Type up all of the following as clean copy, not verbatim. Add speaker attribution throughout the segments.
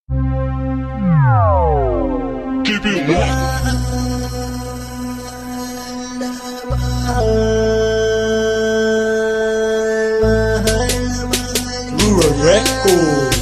Speaker 1: Keep it locked. Rural Records.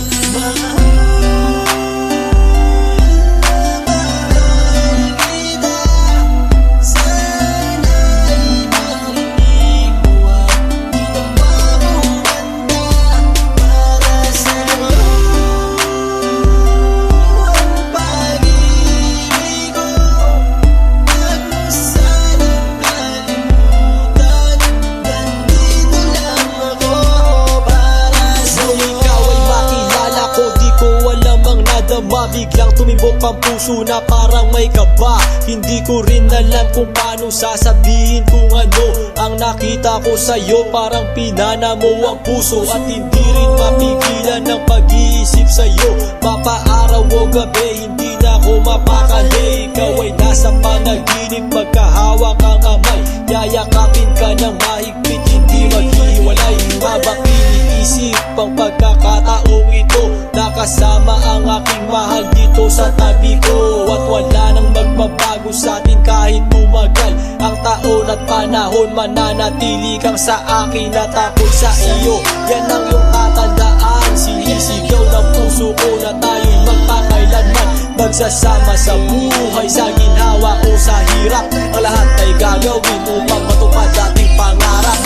Speaker 2: Biglang tumibok ang puso na parang may kaba. Hindi ko rin alam kung paano sasabihin kung ano ang nakita ko sa'yo. Parang pinana mo ang puso at hindi rin mapigilan ng pag-iisip sa'yo. Mapaaraw o gabi, hindi na ako mapakali. Ikaw ay nasa panaginip, magkahawak ang kamay. Yayakapin ka ng mahigpit, hindi maghiwalay. Habang iniisip ang pagkakataong ito, nakasama ang aking mahal dito sa tabi ko. At wala nang magbabago sa atin kahit tumagal ang taon at panahon. Mananatili kang sa akin at ako'y sa iyo. Yan ang iyong tatandaan. Sinisigaw ng puso ko na tayo'y magpakailanman. Magsasama sa buhay, sa ginhawa o sa hirap. Ang lahat ay gagawin upang matupad ating pangarap.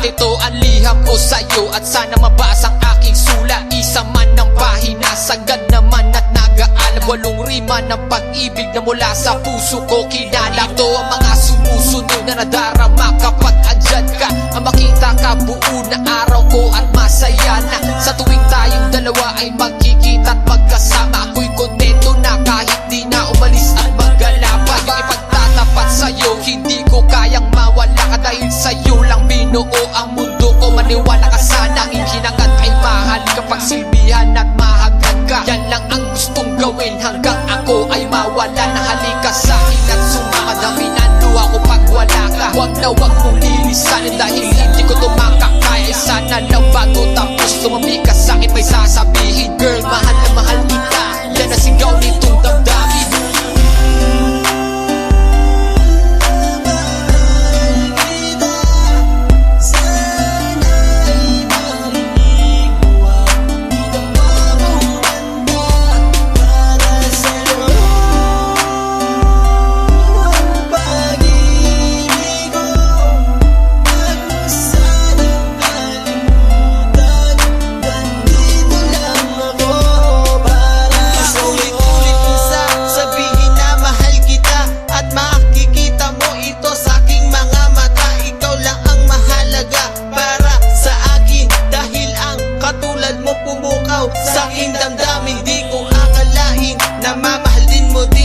Speaker 2: Ito ang liham ko sa'yo at sana mabasa ang aking sula. Isa man ng pahina, sagad naman at nag-aalab. 8 rima ng pag-ibig na mula sa puso ko kinala. Ito ang mga sumusunod na nadarama kapag andyan ka. Ang makita ka buo na araw ko at masaya na. Sa tuwing tayong dalawa ay magkikita at magkasama. Ako'y kontento na kahit di na umalis at maggala pa. Yung ipagtatapat sa'yo, hindi ko kayang mawala ka. Dahil sa'yo lang binuo ang mundo ko. Maniwala ka sana, ang hinangad ay mahal kapag silbihan at mahagad ka. Yan lang ang gustong gawin hanggang ako ay mawala na. Halika sa'kin at sumama, dami ng luha ko pag wala ka. Huwag na huwag mong lilisanin dahil hindi ko tumakakaya. Sana lang bago tapos tumami ka sa'kin may sasabihin. Girl, mahal na mahal kita, yan ang sigaw nitong damdamin.
Speaker 3: Sa aking damdamin, di ko akalain na mamahalin mo din